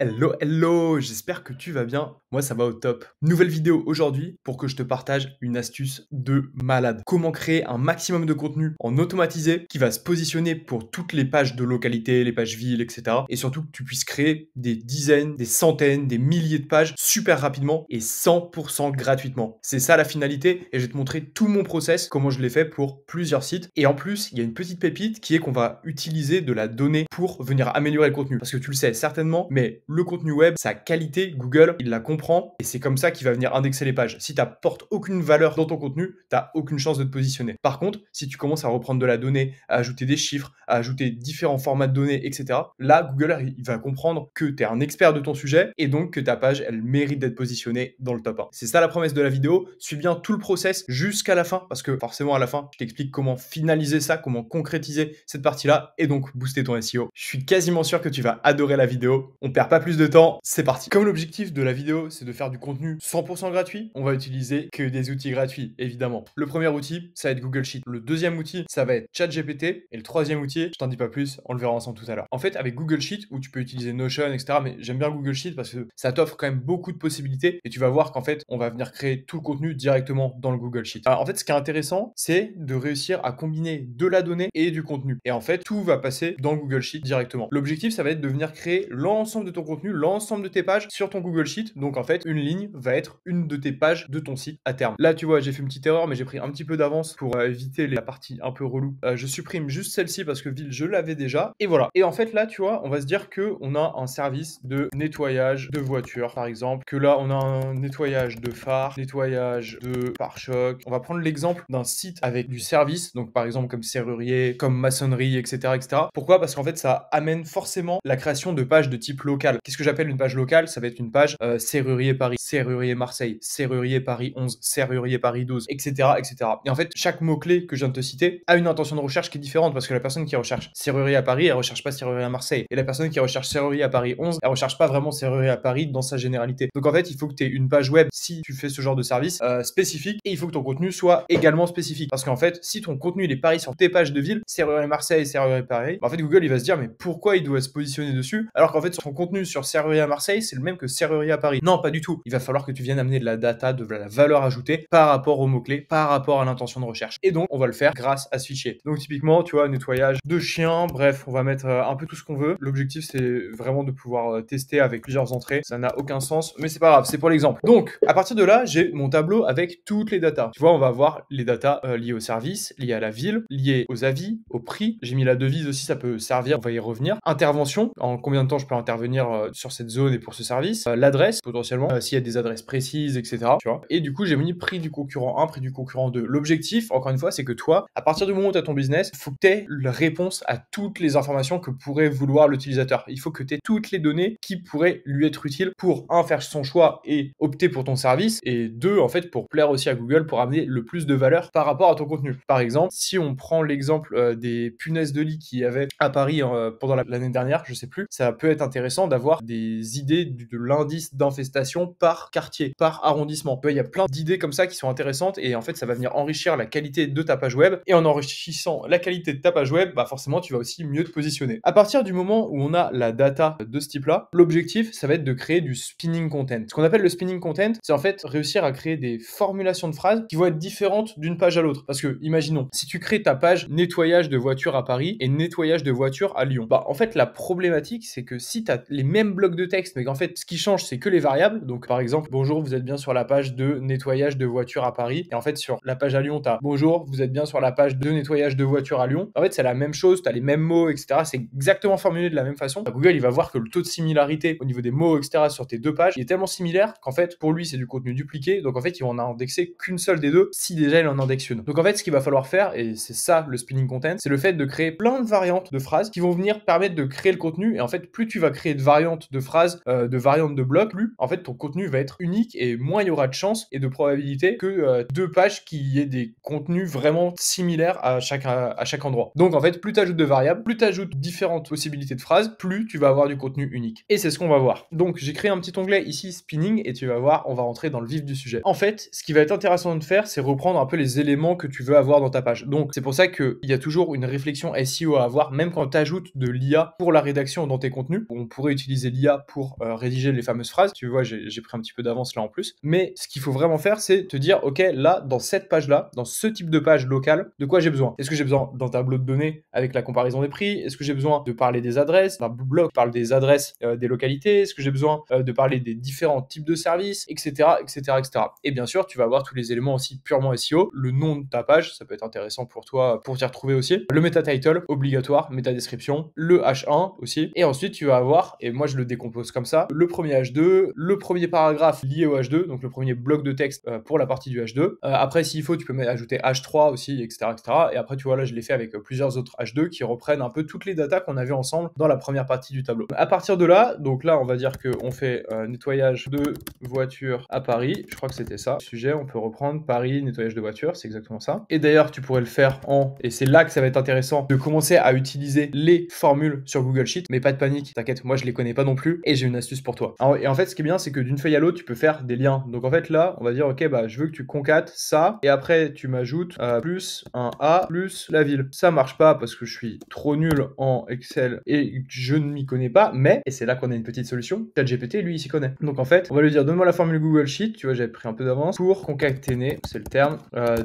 Hello, hello, j'espère que tu vas bien. Moi, ça va au top. Nouvelle vidéo aujourd'hui pour que je te partage une astuce de malade. Comment créer un maximum de contenu en automatisé qui va se positionner pour toutes les pages de localité, les pages villes, etc. Et surtout que tu puisses créer des dizaines, des centaines, des milliers de pages super rapidement et 100% gratuitement. C'est ça la finalité et je vais te montrer tout mon process, comment je l'ai fait pour plusieurs sites. Et en plus, il y a une petite pépite qui est qu'on va utiliser de la donnée pour venir améliorer le contenu. Parce que tu le sais certainement, mais le contenu web, sa qualité, Google, il la comprend et c'est comme ça qu'il va venir indexer les pages. Si tu n'apportes aucune valeur dans ton contenu, tu n'as aucune chance de te positionner. Par contre, si tu commences à reprendre de la donnée, à ajouter des chiffres, à ajouter différents formats de données, etc., là, Google, il va comprendre que tu es un expert de ton sujet et donc que ta page, elle mérite d'être positionnée dans le top 1. C'est ça la promesse de la vidéo. Suis bien tout le process jusqu'à la fin parce que forcément, à la fin, je t'explique comment finaliser ça, comment concrétiser cette partie-là et donc booster ton SEO. Je suis quasiment sûr que tu vas adorer la vidéo. On perd pas plus de temps, c'est parti. Comme l'objectif de la vidéo, c'est de faire du contenu 100% gratuit, on va utiliser que des outils gratuits, évidemment. Le premier outil, ça va être Google Sheet. Le deuxième outil, ça va être ChatGPT. Et le troisième outil, je t'en dis pas plus, on le verra ensemble tout à l'heure. En fait, avec Google Sheet, où tu peux utiliser Notion, etc., mais j'aime bien Google Sheet parce que ça t'offre quand même beaucoup de possibilités et tu vas voir qu'en fait, on va venir créer tout le contenu directement dans le Google Sheet. Alors, en fait, ce qui est intéressant, c'est de réussir à combiner de la donnée et du contenu. Et en fait, tout va passer dans Google Sheet directement. L'objectif, ça va être de venir créer l'ensemble de ton contenu, l'ensemble de tes pages sur ton Google Sheet. Donc en fait, une ligne va être une de tes pages de ton site à terme. Là, tu vois, j'ai fait une petite erreur, mais j'ai pris un petit peu d'avance pour éviter la partie un peu relou. Je supprime juste celle-ci parce que ville, je l'avais déjà. Et voilà. Et en fait, là, tu vois, on va se dire que on a un service de nettoyage de voiture, par exemple. Que là, on a un nettoyage de phare, nettoyage de pare-choc. On va prendre l'exemple d'un site avec du service. Donc par exemple, comme serrurier, comme maçonnerie, etc., etc. Pourquoi? Parce qu'en fait, ça amène forcément la création de pages de type local. Qu'est-ce que j'appelle une page locale? Ça va être une page serrurier Paris, serrurier Marseille, serrurier Paris 11, serrurier Paris 12, etc., etc. Et en fait, chaque mot-clé que je viens de te citer a une intention de recherche qui est différente parce que la personne qui recherche serrurier à Paris, elle recherche pas serrurier à Marseille. Et la personne qui recherche serrurier à Paris 11, elle recherche pas vraiment serrurier à Paris dans sa généralité. Donc en fait, il faut que tu aies une page web si tu fais ce genre de service spécifique et il faut que ton contenu soit également spécifique. Parce qu'en fait, si ton contenu il est pareil sur tes pages de ville, serrurier Marseille, serrurier Paris, en fait Google il va se dire mais pourquoi il doit se positionner dessus alors qu'en fait son contenu sur serrurier à Marseille c'est le même que serrurier à Paris. Non, pas du tout. Il va falloir que tu viennes amener de la data, de la valeur ajoutée par rapport aux mots-clés, par rapport à l'intention de recherche. Et donc on va le faire grâce à ce fichier. Donc typiquement, tu vois, nettoyage de chiens, bref, on va mettre un peu tout ce qu'on veut. L'objectif c'est vraiment de pouvoir tester avec plusieurs entrées. Ça n'a aucun sens, mais c'est pas grave, c'est pour l'exemple. Donc à partir de là, j'ai mon tableau avec toutes les datas. Tu vois, on va avoir les datas liées au service, liées à la ville, liées aux avis, au prix. J'ai mis la devise aussi, ça peut servir, on va y revenir. Intervention, en combien de temps je peux intervenir sur cette zone et pour ce service. L'adresse, potentiellement, s'il y a des adresses précises, etc. Tu vois. Et du coup, j'ai mis prix du concurrent 1, prix du concurrent 2. L'objectif, encore une fois, c'est que toi, à partir du moment où tu as ton business, il faut que tu aies la réponse à toutes les informations que pourrait vouloir l'utilisateur. Il faut que tu aies toutes les données qui pourraient lui être utiles pour, un, faire son choix et opter pour ton service, et deux, en fait, pour plaire aussi à Google, pour amener le plus de valeur par rapport à ton contenu. Par exemple, si on prend l'exemple des punaises de lit qu'il y avait à Paris pendant l'année dernière, je sais plus, ça peut être intéressant d'avoir des idées de l'indice d'infestation par quartier, par arrondissement. Il y a plein d'idées comme ça qui sont intéressantes et en fait ça va venir enrichir la qualité de ta page web et en enrichissant la qualité de ta page web, bah forcément tu vas aussi mieux te positionner. À partir du moment où on a la data de ce type-là, l'objectif ça va être de créer du spinning content. Ce qu'on appelle le spinning content, c'est en fait réussir à créer des formulations de phrases qui vont être différentes d'une page à l'autre. Parce que imaginons, si tu crées ta page nettoyage de voitures à Paris et nettoyage de voitures à Lyon, bah en fait la problématique c'est que si tu as les mêmes blocs de texte mais qu'en fait ce qui change c'est que les variables, donc par exemple bonjour vous êtes bien sur la page de nettoyage de voitures à Paris et en fait sur la page à Lyon tu as bonjour vous êtes bien sur la page de nettoyage de voitures à Lyon, en fait c'est la même chose, tu as les mêmes mots, etc. C'est exactement formulé de la même façon. Google il va voir que le taux de similarité au niveau des mots, etc. sur tes deux pages il est tellement similaire qu'en fait pour lui c'est du contenu dupliqué, donc en fait il va en indexer qu'une seule des deux si déjà il en indexe une. Donc en fait ce qu'il va falloir faire, et c'est ça le spinning content, c'est le fait de créer plein de variantes de phrases qui vont venir permettre de créer le contenu. Et en fait plus tu vas créer de variantes de phrases, de variantes de blocs, plus en fait ton contenu va être unique et moins il y aura de chances et de probabilité que deux pages qui aient des contenus vraiment similaires à chaque endroit. Donc en fait plus tu ajoutes de variables, plus tu ajoutes différentes possibilités de phrases, plus tu vas avoir du contenu unique. Et c'est ce qu'on va voir. Donc j'ai créé un petit onglet ici spinning et tu vas voir, on va rentrer dans le vif du sujet. En fait ce qui va être intéressant de faire c'est reprendre un peu les éléments que tu veux avoir dans ta page. Donc c'est pour ça qu'il y a toujours une réflexion SEO à avoir même quand tu ajoutes de l'IA pour la rédaction dans tes contenus. On pourrait utiliser utiliser l'IA pour rédiger les fameuses phrases. Tu vois, j'ai pris un petit peu d'avance là en plus. Mais ce qu'il faut vraiment faire, c'est te dire, ok, là, dans cette page-là, dans ce type de page locale, de quoi j'ai besoin? Est-ce que j'ai besoin d'un tableau de données avec la comparaison des prix? Est-ce que j'ai besoin de parler des adresses? Un blog parle des adresses des localités? Est-ce que j'ai besoin de parler des différents types de services, etc., etc., etc. Et bien sûr, tu vas avoir tous les éléments aussi purement SEO, le nom de ta page, ça peut être intéressant pour toi pour t'y retrouver aussi, le meta title obligatoire, méta description, le H1 aussi, et ensuite tu vas avoir, et moi je le décompose comme ça, le premier H2, le premier paragraphe lié au H2, donc le premier bloc de texte pour la partie du H2. Après, s'il faut, tu peux ajouter H3 aussi, etc., etc. Et après, tu vois, là, je l'ai fait avec plusieurs autres H2 qui reprennent un peu toutes les datas qu'on a vues ensemble dans la première partie du tableau. À partir de là, donc là, on va dire qu'on fait nettoyage de voiture à Paris. Je crois que c'était ça. Sujet, on peut reprendre Paris, nettoyage de voiture, c'est exactement ça. Et d'ailleurs, tu pourrais le faire et c'est là que ça va être intéressant de commencer à utiliser les formules sur Google Sheet, mais pas de panique, t'inquiète, moi je les connais pas non plus et j'ai une astuce pour toi. Et en fait, ce qui est bien, c'est que d'une feuille à l'autre, tu peux faire des liens. Donc en fait, là, on va dire, ok, bah je veux que tu concates ça et après tu m'ajoutes plus un A plus la ville. Ça marche pas parce que je suis trop nul en Excel et je ne m'y connais pas, mais, et c'est là qu'on a une petite solution, ChatGPT, lui, il s'y connaît. Donc en fait, on va lui dire, donne-moi la formule Google Sheet, tu vois, j'avais pris un peu d'avance, pour concaténer, c'est le terme,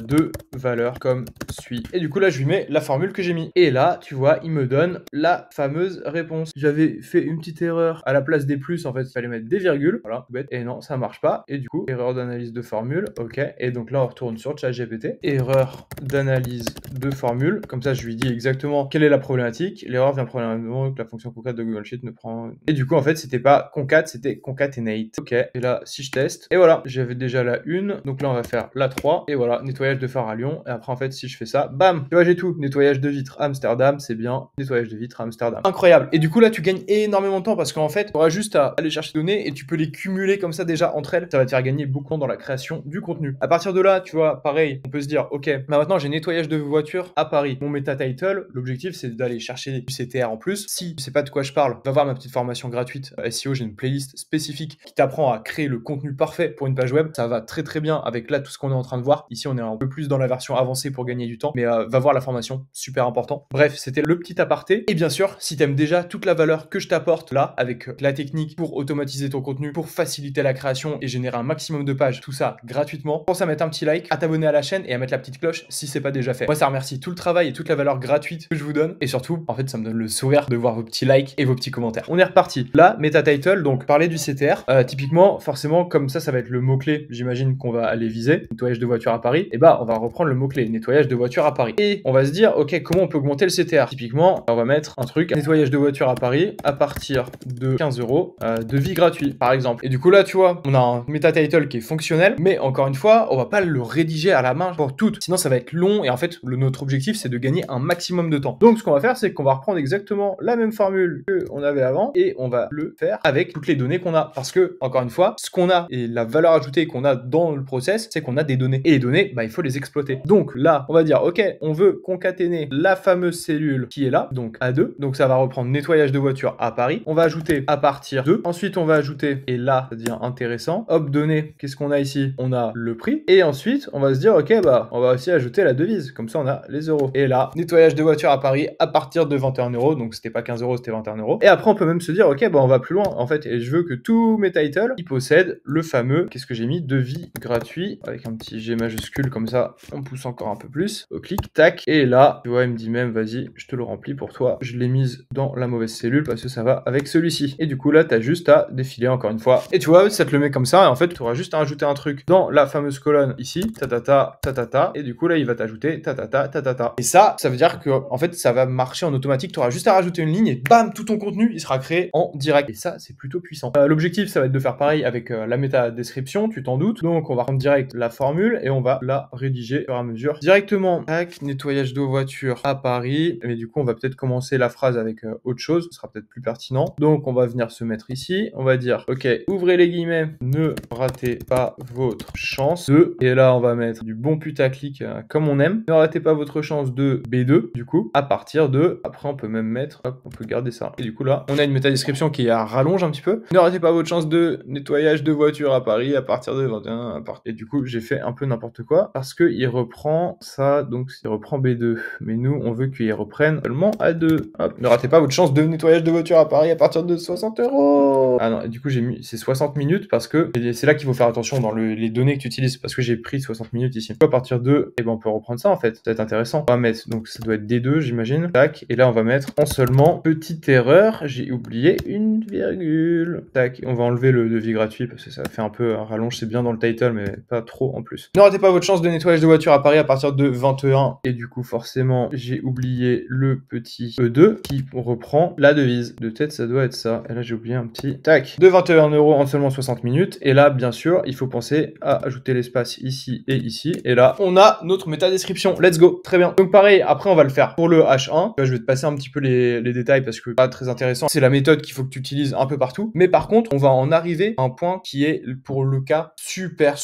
deux valeurs comme suit. Et du coup, là, je lui mets la formule que j'ai mis. Et là, tu vois, il me donne la fameuse réponse. J'avais fait une petite erreur à la place des plus, en fait, il fallait mettre des virgules, voilà, tout bête, et non, ça marche pas. Et du coup, erreur d'analyse de formule, ok. Et donc là, on retourne sur ChatGPT, erreur d'analyse de formule, comme ça, je lui dis exactement quelle est la problématique. L'erreur vient probablement que la fonction concat de Google Sheet ne prend... Et du coup, en fait, c'était pas concat, c'était concatenate. Ok, et là, si je teste, et voilà, j'avais déjà la 1, donc là, on va faire la 3, et voilà, nettoyage de phare à Lyon, et après, en fait, si je fais ça, bam, tu vois, j'ai tout. Nettoyage de vitres à Amsterdam, c'est bien, nettoyage de vitres à Amsterdam. Incroyable. Et du coup, là, tu gagnes énormément de temps parce qu'en fait, tu auras juste à aller chercher des données et tu peux les cumuler comme ça déjà entre elles. Ça va te faire gagner beaucoup dans la création du contenu. À partir de là, tu vois, pareil, on peut se dire, ok, bah maintenant j'ai nettoyage de voiture à Paris. Mon meta title, l'objectif c'est d'aller chercher du CTR en plus. Si tu sais pas de quoi je parle, va voir ma petite formation gratuite SEO. J'ai une playlist spécifique qui t'apprend à créer le contenu parfait pour une page web. Ça va très très bien avec là tout ce qu'on est en train de voir. Ici, on est un peu plus dans la version avancée pour gagner du temps, mais va voir la formation, super important. Bref, c'était le petit aparté. Et bien sûr, si t'aimes déjà toute la valeur que je t'apporte là, avec la technique pour automatiser ton contenu, pour faciliter la création et générer un maximum de pages, tout ça gratuitement, pense à mettre un petit like, à t'abonner à la chaîne et à mettre la petite cloche si c'est pas déjà fait. Moi, ça remercie tout le travail et toute la valeur gratuite que je vous donne. Et surtout, en fait, ça me donne le sourire de voir vos petits likes et vos petits commentaires. On est reparti. Là, meta title, donc parler du CTR. Typiquement, forcément, comme ça va être le mot-clé, j'imagine qu'on va aller viser. Nettoyage de voiture à Paris. Et bah, on va reprendre le mot-clé, nettoyage de voiture à Paris. Et on va se dire, ok, comment on peut augmenter le CTR? Typiquement, on va mettre un truc, nettoyage de voiture à Paris à partir de 15 € de vie gratuit, par exemple. Et du coup, là, tu vois, on a un meta title qui est fonctionnel, mais encore une fois, on va pas le rédiger à la main pour toutes. Sinon, ça va être long et en fait, notre objectif, c'est de gagner un maximum de temps. Donc, ce qu'on va faire, c'est qu'on va reprendre exactement la même formule qu'on avait avant et on va le faire avec toutes les données qu'on a. Parce que, encore une fois, ce qu'on a et la valeur ajoutée qu'on a dans le process, c'est qu'on a des données. Et les données, bah, il faut les exploiter. Donc là, on va dire, ok, on veut concaténer la fameuse cellule qui est là, donc A2. Donc ça va reprendre nettoyage de voiture à Paris. On va ajouter à partir de. Ensuite, on va ajouter, et là, ça devient intéressant. Hop, données, qu'est-ce qu'on a ici? On a le prix. Et ensuite, on va se dire, ok, bah, on va aussi ajouter la devise. Comme ça, on a les euros. Et là, nettoyage de voiture à Paris à partir de 21 €. Donc c'était pas 15 €, c'était 21 €. Et après, on peut même se dire, ok, bah, on va plus loin. En fait, et je veux que tous mes titles, ils possèdent le fameux, qu'est-ce que j'ai mis? Devis gratuit. Avec un petit G majuscule comme ça. On pousse encore un peu plus. Au clic, tac. Et là, tu vois, il me dit même, vas-y, je te le remplis pour toi. Je l'ai mise dans la mauvaise cellule parce que ça va avec celui-ci. Et du coup, là, tu as juste à défiler encore une fois. Et tu vois, ça te le met comme ça. Et en fait, tu auras juste à ajouter un truc dans la fameuse colonne ici. Ta-ta-ta, ta-ta-ta. Et du coup, là, il va t'ajouter ta-ta-ta, ta-ta-ta. Et ça veut dire que, en fait, ça va marcher en automatique. Tu auras juste à rajouter une ligne et bam, tout ton contenu, il sera créé en direct. Et ça, c'est plutôt puissant. L'objectif, ça va être de faire pareil avec la méta description, tu t'en doutes. Donc, on va prendre direct la formule et on va la rédiger au fur et à mesure directement. Tac, nettoyage de voiture à Paris. Mais du coup, on va peut-être commencer la phrase avec autre chose. Ce sera peut-être plus pertinent. Donc, on va venir se mettre ici. On va dire, ok, ouvrez les guillemets, ne ratez pas votre chance de. Et là, on va mettre du bon putaclic comme on aime. Ne ratez pas votre chance de B2, du coup, à partir de. Après, on peut même mettre, hop, on peut garder ça. Et du coup, là, on a une méta description qui rallonge un petit peu. Ne ratez pas votre chance de nettoyage de voiture à Paris à partir de 21. Et du coup, j'ai fait un peu n'importe quoi parce qu'il reprend ça, donc il reprend B2. Mais nous, on veut qu'il reprenne seulement A2. Hop. Ne ratez pas votre chance de nettoyage de voiture à Paris à partir partir de 60 euros. Ah non, du coup, j'ai mis, c'est 60 minutes parce que c'est là qu'il faut faire attention dans les données que tu utilises parce que j'ai pris 60 minutes ici. À partir de, et ben, on peut reprendre ça en fait. Ça va être intéressant. On va mettre, donc ça doit être D2, j'imagine. Tac. Et là, on va mettre en seulement, petite erreur, j'ai oublié une virgule. Tac. On va enlever le devis gratuit parce que ça fait un peu un rallonge. C'est bien dans le title, mais pas trop en plus. Ne ratez pas votre chance de nettoyage de voiture à Paris à partir de 21. Et du coup, forcément, j'ai oublié le petit E2 qui reprend la devise. De tête, ça doit être ça. Et là, j'ai oublié un petit tac. De 21 euros en seulement 60 minutes. Et là, bien sûr, il faut penser à ajouter l'espace ici et ici. Et là, on a notre méta description. Let's go. Très bien. Donc pareil, après, on va le faire pour le H1. Là, je vais te passer un petit peu les détails parce que pas très intéressant. C'est la méthode qu'il faut que tu utilises un peu partout. Mais par contre, on va en arriver à un point qui est pour le cas super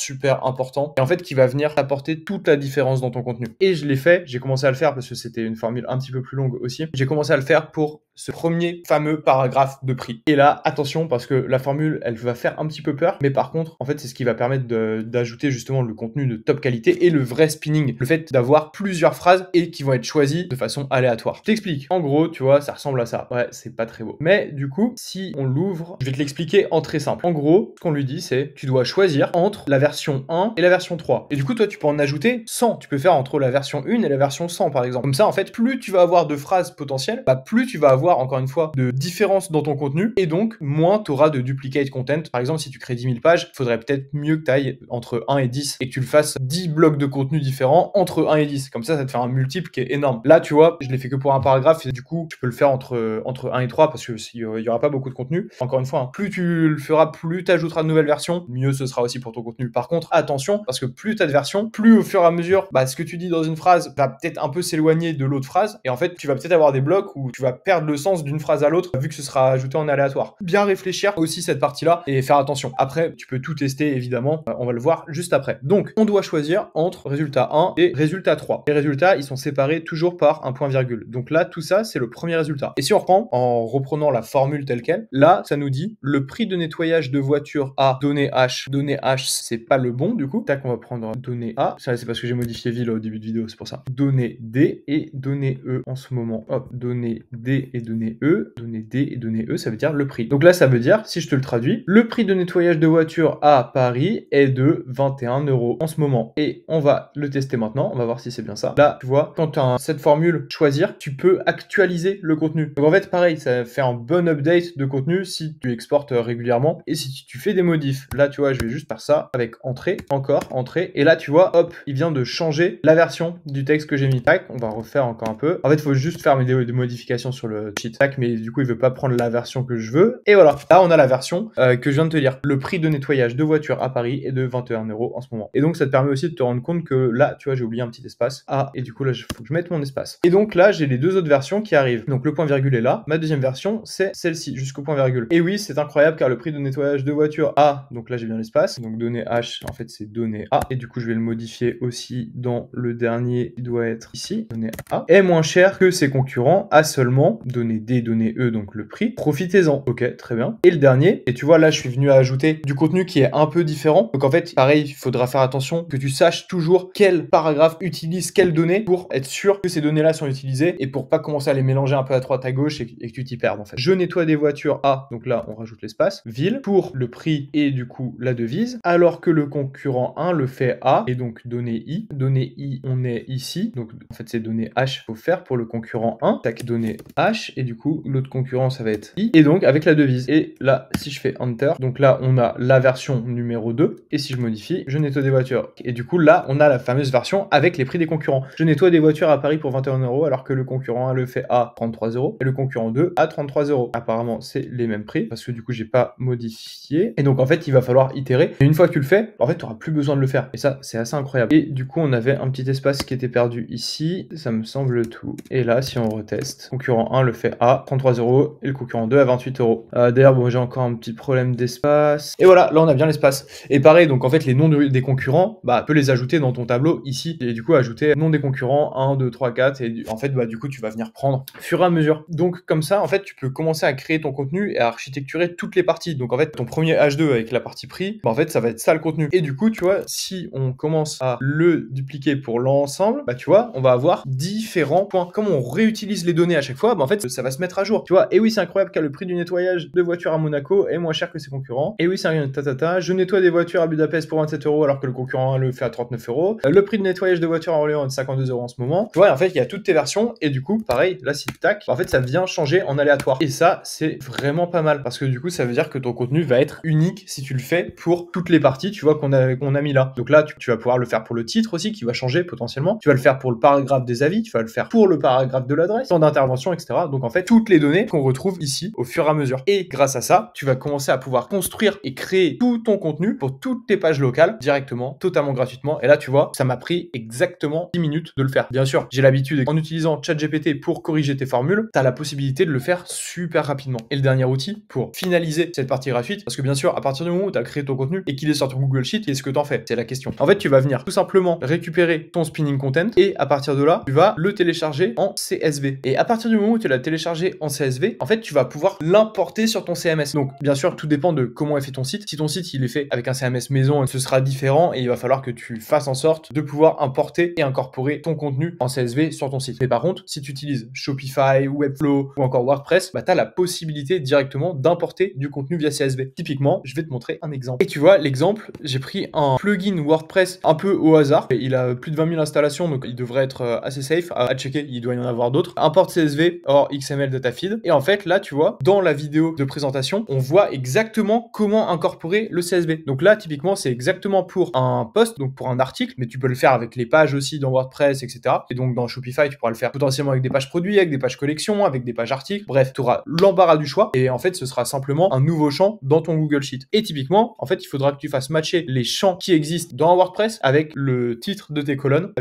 important. Et en fait, qui va venir apporter toute la différence dans ton contenu. Et je l'ai fait. J'ai commencé à le faire parce que c'était une formule un petit peu plus longue aussi. J'ai commencé à le faire pour ce premier fameux paragraphe de prix. Et là, attention, parce que la formule, elle va faire un petit peu peur, mais par contre, en fait, c'est ce qui va permettre d'ajouter justement le contenu de top qualité et le vrai spinning. Le fait d'avoir plusieurs phrases et qui vont être choisies de façon aléatoire. Je t'explique. En gros, tu vois, ça ressemble à ça. Ouais, c'est pas très beau. Mais du coup, si on l'ouvre, je vais te l'expliquer en très simple. En gros, ce qu'on lui dit, c'est tu dois choisir entre la version 1 et la version 3. Et du coup, toi, tu peux en ajouter 100. Tu peux faire entre la version 1 et la version 100, par exemple. Comme ça, en fait, plus tu vas avoir de phrases potentielles, bah, plus tu vas avoir, encore une fois, de différences dans ton contenu, et donc, moins tu auras de duplicate content. Par exemple, si tu crées 10 000 pages, il faudrait peut-être mieux que tu ailles entre 1 et 10, et que tu le fasses 10 blocs de contenu différents entre 1 et 10. Comme ça te fait un multiple qui est énorme. Là, tu vois, je l'ai fait que pour un paragraphe, et du coup, tu peux le faire entre 1 et 3, parce qu'il y aura pas beaucoup de contenu. Encore une fois, hein, plus tu le feras, plus tu ajouteras de nouvelles versions, mieux ce sera aussi pour ton contenu. Par contre, attention, parce que plus tu as de versions, plus au fur et à mesure, bah, ce que tu dis dans une phrase va peut-être un peu s'éloigner de l'autre phrase, et en fait, tu vas peut-être avoir des blocs où tu vas perdre le sens d'une phrase à l'autre, vu que ce sera ajouté en aléatoire. Bien réfléchir aussi cette partie-là, et faire attention. Après, tu peux tout tester, évidemment, on va le voir juste après. Donc, on doit choisir entre résultat 1 et résultat 3. Les résultats, ils sont séparés toujours par un point virgule. Donc là, tout ça, c'est le premier résultat. Et si on reprend, en reprenant la formule telle quelle, là, ça nous dit le prix de nettoyage de voiture A, donné H. Donné H, c'est pas le bon, du coup. Tac, on va prendre donné A. Ça, c'est parce que j'ai modifié ville au début de vidéo, c'est pour ça. Donné D et donné E en ce moment. Hop, donné D et donné E. Donné D et donné E, ça veut dire le prix. Donc là, ça veut dire, si je te le traduis, le prix de nettoyage de voiture à Paris est de 21 € en ce moment. Et on va le tester maintenant. On va voir si c'est bien ça. Là, tu vois, quand tu as cette formule choisir, tu peux actualiser le contenu. Donc en fait, pareil, ça fait un bon update de contenu si tu exportes régulièrement et si tu fais des modifs. Là, tu vois, je vais juste faire ça avec entrée, encore, entrée. Et là, tu vois, hop, il vient de changer la version du texte que j'ai mis. Tac, on va refaire encore un peu. En fait, il faut juste faire des modifications sur le cheat. Tac, mais du coup, il veut pas prendre la version que je veux. Et voilà, là, on a la version que je viens de te dire. Le prix de nettoyage de voiture à Paris est de 21 € en ce moment. Et donc, ça te permet aussi de te rendre compte que là, tu vois, j'ai oublié un petit espace. Ah, et du coup, là, il faut que je mette mon espace. Et donc là, j'ai les deux autres versions qui arrivent. Donc, le point virgule est là. Ma deuxième version, c'est celle-ci, jusqu'au point virgule. Et oui, c'est incroyable car le prix de nettoyage de voiture A, donc là, j'ai bien l'espace. Donc, donné H, en fait, c'est donné A. Et du coup, je vais le modifier aussi dans le dernier, il doit être ici, donné A. Est moins cher que ses concurrents à seulement donné D, donné E, donc le prix. Profitez-en. Ok, très bien. Et le dernier, et tu vois, là, je suis venu à ajouter du contenu qui est un peu différent. Donc, en fait, pareil, il faudra faire attention que tu saches toujours quel paragraphe utilise quelles données pour être sûr que ces données-là sont utilisées et pour pas commencer à les mélanger un peu à droite à gauche et que tu t'y perdes, en fait. Je nettoie des voitures A, donc là, on rajoute l'espace, ville, pour le prix et du coup, la devise, alors que le concurrent 1 le fait A, et donc donné I. Donné I, on est ici. Donc, en fait, c'est donné H, faut faire pour le concurrent 1. Tac, donné H, et du coup, l'autre concurrent, ça va être I. Et donc, avec la devise. Et là, si je fais Enter, donc là, on a la version numéro 2. Et si je modifie, je nettoie des voitures. Et du coup, là, on a la fameuse version avec les prix des concurrents. Je nettoie des voitures à Paris pour 21 € alors que le concurrent 1 le fait à 33 € et le concurrent 2 à 33 €. Apparemment, c'est les mêmes prix parce que du coup, j'ai pas modifié. Et donc, en fait, il va falloir itérer. Et une fois que tu le fais, en fait, tu auras plus besoin de le faire. Et ça, c'est assez incroyable. Et du coup, on avait un petit espace qui était perdu ici. Ça me semble tout. Et là, si on reteste, concurrent 1 le fait à 33 € et le concurrent 2 à 28 €. D'ailleurs, bon, j'ai encore un petit problème d'espace. Et voilà, là, on a bien l'espace. Et pareil, donc en fait, les noms des concurrents, bah, tu peux les ajouter dans ton tableau ici. Et du coup, ajouter nom des concurrents 1, 2, 3, 4. Et en fait, bah, du coup, tu vas venir prendre au fur et à mesure. Donc, comme ça, en fait, tu peux commencer à créer ton contenu et à architecturer toutes les parties. Donc, en fait, ton premier H2 avec la partie prix, bah, en fait, ça va être ça le contenu. Et du coup, tu vois, si on commence à le dupliquer pour l'ensemble, bah, tu vois, on va avoir différents points. Comme on réutilise les données à chaque fois, bah, en fait, ça va se mettre à jour. Tu vois, et oui, c'est incroyable car le prix du nettoyage de voiture à Monaco est moins cher que ses concurrents. Et oui, c'est un tatata. Je nettoie des voitures à Budapest pour 27 € alors que le concurrent le fait à 39 €. Le prix de nettoyage de voiture à Orléans est de 52 € en ce moment. Tu vois, en fait, il y a toutes tes versions et du coup, pareil, là, si tac, en fait, ça vient changer en aléatoire. Et ça, c'est vraiment pas mal parce que du coup, ça veut dire que ton contenu va être unique si tu le fais pour toutes les parties, tu vois, qu'on a mis là. Donc là, tu vas pouvoir le faire pour le titre aussi qui va changer potentiellement. Tu vas le faire pour le paragraphe des avis, tu vas le faire pour le paragraphe de l'adresse, temps d'intervention, etc. Donc en fait, toutes les données qu'on retrouve ici au fur et à mesure. Et grâce à ça, tu vas commencer à pouvoir construire et créer tout ton contenu pour toutes tes pages locales directement, totalement gratuitement. Et là, tu vois, ça m'a pris exactement 10 minutes de le faire. Bien sûr, j'ai l'habitude, en utilisant ChatGPT pour corriger tes formules, tu as la possibilité de le faire super rapidement. Et le dernier outil pour finaliser cette partie gratuite, parce que bien sûr, à partir du moment où tu as créé ton contenu et qu'il est sur ton Google Sheet, qu'est-ce que tu en fais? C'est la question. En fait, tu vas venir tout simplement récupérer ton spinning content et à partir de là, tu vas le télécharger en CSV. Et à partir du moment où tu l'as téléchargé en CSV, en fait, tu vas pouvoir l'importer sur ton CMS. Donc, bien sûr, tout dépend de comment est fait ton site. Si ton site, il est fait avec un CMS maison, ce sera différent et il va falloir que tu fasses en sorte de pouvoir importer et incorporer ton contenu en CSV sur ton site. Mais par contre, si tu utilises Shopify, Webflow ou encore WordPress, bah, tu as la possibilité directement d'importer du contenu via CSV. Typiquement, je vais te montrer un exemple. Et tu vois, l'exemple, j'ai pris un plugin WordPress un peu au hasard. Il a plus de 20 000 installations, donc il devrait être assez safe à checker. Il doit y en avoir d'autres. Importe CSV hors XML data feed. Et en fait, là, tu vois, dans la vidéo de présentation, on voit exactement comment incorporer le CSV. Donc là, typiquement, c'est exactement pour un post, donc pour un article, mais tu peux le faire avec les pages aussi dans WordPress, etc. Et donc dans Shopify, tu pourras le faire potentiellement avec des pages produits, avec des pages collections, avec des pages articles. Bref, tu auras l'embarras du choix. Et en fait, ce sera simplement un nouveau champ dans ton Google Sheet. Et typiquement, en fait, il faudra que tu fasses matcher les champs qui existent dans WordPress avec le titre de tes colonnes,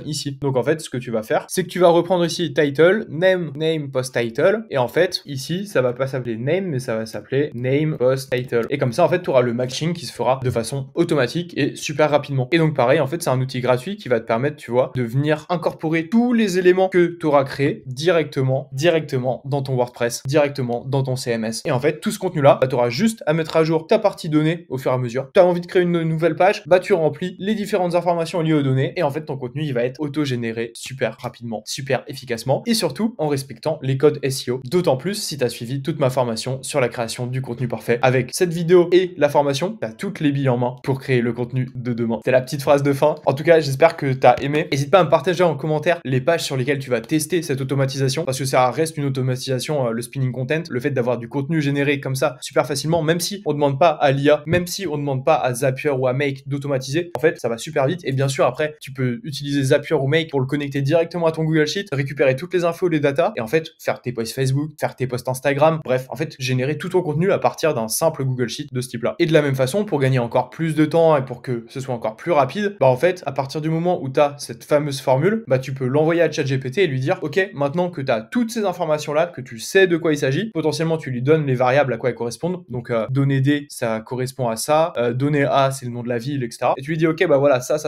ici. Donc en fait, ce que tu vas faire, c'est que tu vas reprendre ici title, name, post title. Et en fait, ici, ça va pas s'appeler name, mais ça va s'appeler name, post title. Et comme ça, en fait, tu auras le matching qui se fera de façon automatique et super rapidement. Et donc pareil, en fait, c'est un outil gratuit qui va te permettre, tu vois, de venir incorporer tous les éléments que tu auras créés directement dans ton WordPress, directement dans ton CMS. Et en fait, tout ce contenu-là, bah, tu auras juste à mettre à jour ta partie données au fur et à mesure. Tu as envie de créer une nouvelle page, bah tu remplis les différentes informations liées aux données et en fait, ton contenu, il va être auto-généré super rapidement, super efficacement et surtout en respectant les codes SEO. D'autant plus si tu as suivi toute ma formation sur la création du contenu parfait. Avec cette vidéo et la formation, tu as toutes les billes en main pour créer le contenu de demain. C'est la petite phrase de fin. En tout cas, j'espère que tu as aimé. N'hésite pas à me partager en commentaire les pages sur lesquelles tu vas tester cette automatisation parce que ça reste une automatisation, le spinning content, le fait d'avoir du contenu généré comme ça super facilement, même si on ne demande pas à l'IA, même si on ne demande pas à Zapier ou à Make d'automatiser, en fait, ça va super vite. Et bien sûr, après, tu peux utiliser Zapier ou Make pour le connecter directement à ton Google Sheet, récupérer toutes les infos, les datas, et en fait, faire tes posts Facebook, faire tes posts Instagram, bref, en fait, générer tout ton contenu à partir d'un simple Google Sheet de ce type-là. Et de la même façon, pour gagner encore plus de temps et pour que ce soit encore plus rapide, bah en fait, à partir du moment où tu as cette fameuse formule, bah tu peux l'envoyer à ChatGPT et lui dire, ok, maintenant que tu as toutes ces informations-là, que tu sais de quoi il s'agit, potentiellement tu lui donnes les variables à quoi elles correspondent. Donc donnée D, ça correspond à ça, donnée A, c'est le nom de la ville, etc. Et tu lui dis, ok, bah voilà, ça,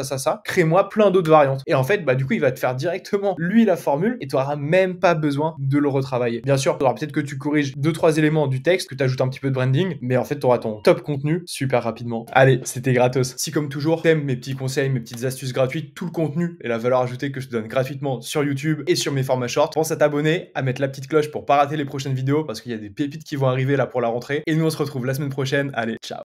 crée-moi plein d'autres variantes. Et en fait, bah du coup, il va te faire directement lui la formule et tu n'auras même pas besoin de le retravailler. Bien sûr, tu auras peut-être que tu corriges 2-3 éléments du texte, que tu ajoutes un petit peu de branding, mais en fait, tu auras ton top contenu super rapidement. Allez, c'était gratos. Si comme toujours, t'aimes mes petits conseils, mes petites astuces gratuites, tout le contenu et la valeur ajoutée que je te donne gratuitement sur YouTube et sur mes formats shorts, pense à t'abonner, à mettre la petite cloche pour pas rater les prochaines vidéos parce qu'il y a des pépites qui vont arriver là pour la rentrée. Et nous, on se retrouve la semaine prochaine. Allez, ciao.